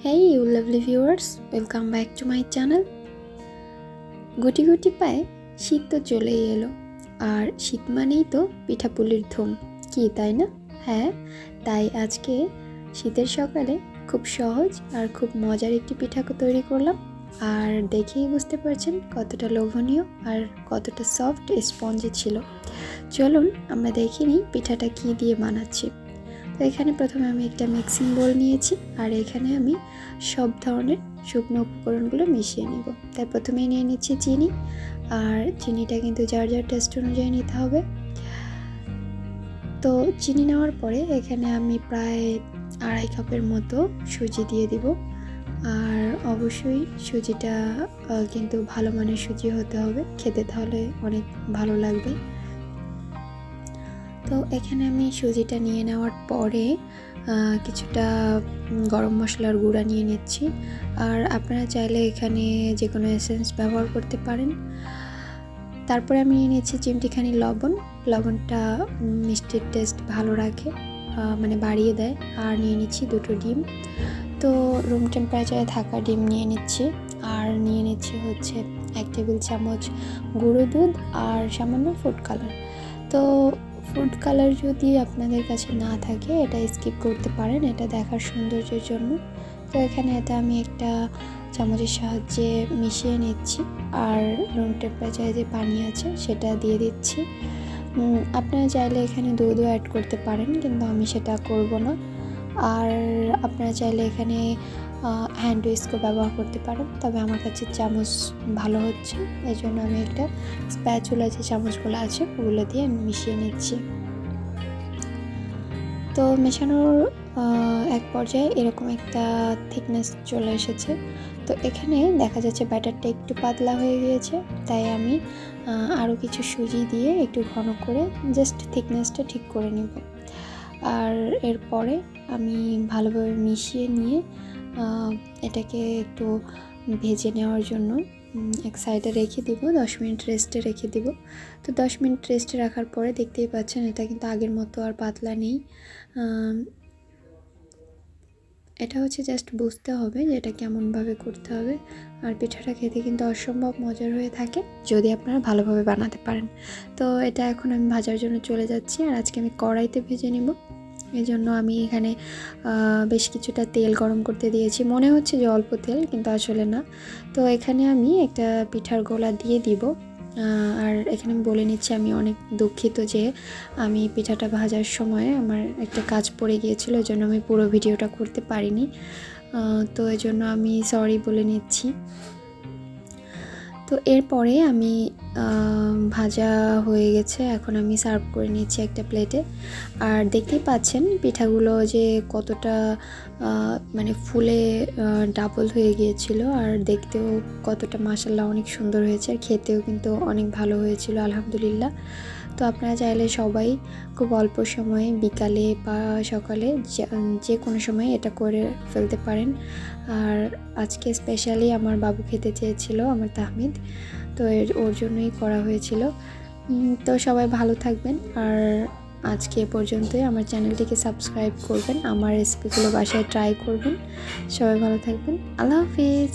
Hey you lovely viewers, welcome back to my channel. গুটি গুটি পায়ে শীত তো চলেই এলো, আর শীত মানেই তো পিঠাপুলির ধুম, কি তাই না? হ্যাঁ, তাই আজকে শীতের সকালে খুব সহজ আর খুব মজার একটি পিঠা তৈরি করলাম। আর দেখেই বুঝতে পারছেন কতটা লোভনীয় আর কতটা সফট স্পঞ্জি ছিল। চলুন আমরা দেখে নিই পিঠাটা কী দিয়ে বানাচ্ছি। তো এখানে প্রথমে আমি একটা মিক্সিং বোল নিয়েছি, আর এখানে আমি সব ধরনের শুকনো উপকরণগুলো মিশিয়ে নেব। তাই প্রথমেই নিয়ে নিচ্ছি চিনি, আর চিনিটা কিন্তু যার যার টেস্ট অনুযায়ী নিতে হবে। তো চিনি নেওয়ার পরে এখানে আমি প্রায় 2.5 কাপের মতো সুজি দিয়ে দিব। আর অবশ্যই সুজিটা কিন্তু ভালো মানের সুজি হতে হবে, খেতে তাহলে অনেক ভালো লাগবে। তো এখানে আমি সুজিটা নিয়ে নেওয়ার পরে কিছুটা গরম মশলার গুঁড়া নিয়ে নিচ্ছি, আর আপনারা চাইলে এখানে যে কোনো এসেন্স ব্যবহার করতে পারেন। তারপরে আমি নিয়ে নিচ্ছি চিমটিখানি লবণ। লবণটা মিষ্টির টেস্ট ভালো রাখে, মানে বাড়িয়ে দেয়। আর নিয়ে নিচ্ছি 2টো ডিম। তো রুম টেম্পারেচারে থাকা ডিম নিয়ে নিচ্ছি। আর নিয়ে নিচ্ছি হচ্ছে 1 টেবিল চামচ গুঁড়ো দুধ আর সামান্য ফুড কালার। তো ফুড কালার যদি আপনাদের কাছে না থাকে এটা স্কিপ করতে পারেন, এটা দেখার সৌন্দর্যের জন্য। তো এখানে এটা আমি একটা চামচের সাহায্যে মিশিয়ে নিচ্ছি, আর রুম টেম্পারেচারে যে পানি আছে সেটা দিয়ে দিচ্ছি। আপনারা চাইলে এখানে দুধও অ্যাড করতে পারেন, কিন্তু আমি সেটা করব না। আর আপনারা চাইলে এখানে হ্যান্ড উইস্কও ব্যবহার করতে পারেন, তবে আমার কাছে চামচ ভালো হচ্ছে, এই জন্য আমি একটা স্প্যাচুলা যে চামচগুলো আছে ওগুলো দিয়ে আমি মিশিয়ে নিচ্ছি। তো মেশানোর এক পর্যায়ে এরকম একটা থিকনেস চলে এসেছে। তো এখানে দেখা যাচ্ছে ব্যাটারটা একটু পাতলা হয়ে গিয়েছে, তাই আমি আরও কিছু সুজি দিয়ে একটু ঘন করে জাস্ট থিকনেসটা ঠিক করে নেব। আর এরপরে আমি ভালোভাবে মিশিয়ে নিয়ে এটাকে একটু ভেজে নেওয়ার জন্য এক সাইডে রেখে দিব, 10 মিনিট রেস্টে রেখে দিব। তো 10 মিনিট রেস্টে রাখার পরে দেখতেই পাচ্ছেন এটা কিন্তু আগের মতো আর পাতলা নেই। এটা হচ্ছে জাস্ট বুঝতে হবে যে এটা কেমনভাবে করতে হবে। আর পিঠাটা খেতে কিন্তু অসম্ভব মজার হয়ে থাকে যদি আপনারা ভালোভাবে বানাতে পারেন। তো এটা এখন আমি ভাজার জন্য চলে যাচ্ছি, আর আজকে আমি কড়াইতে ভেজে নেব। এই জন্য আমি এখানে বেশ কিছুটা তেল গরম করতে দিয়েছি। মনে হচ্ছে যে অল্প তেল, কিন্তু আসলে না। তো এখানে আমি একটা পিঠার গোলা দিয়ে দিব। আর এখানে আমি বলে নিচ্ছি আমি অনেক দুঃখিত যে আমি পিঠাটা ভাজার সময় আমার একটা কাজ পড়ে গিয়েছিল, এই জন্য আমি পুরো ভিডিওটা করতে পারিনি। তো এই জন্য আমি সরি বলে নিচ্ছি। তো এরপরে আমি ভাজা হয়ে গেছে, এখন আমি সার্ভ করে নিচ্ছি একটা প্লেটে। আর দেখতেই পাচ্ছেন পিঠাগুলো যে কতটা মানে ফুলে ডাবল হয়ে গিয়েছিল, আর দেখতেও কতটা মাশাআল্লাহ অনেক সুন্দর হয়েছে, আর খেতেও কিন্তু অনেক ভালো হয়েছিল আলহামদুলিল্লাহ। তো আপনারা চাইলে সবাই খুব অল্প সময়ে বিকালে বা সকালে যে কোনো সময় এটা করে ফেলতে পারেন। আর আজকে স্পেশালি আমার বাবু খেতে চেয়েছিল, আমার তাহমিদ, তো ওর জন্যই করা হয়েছিল। তো সবাই ভালো থাকবেন, আর আজকে এ পর্যন্তই। আমার চ্যানেলটিকে সাবস্ক্রাইব করবেন, আমার রেসিপিগুলো বাসায় ট্রাই করবেন। সবাই ভালো থাকবেন, আল্লাহ হাফিজ।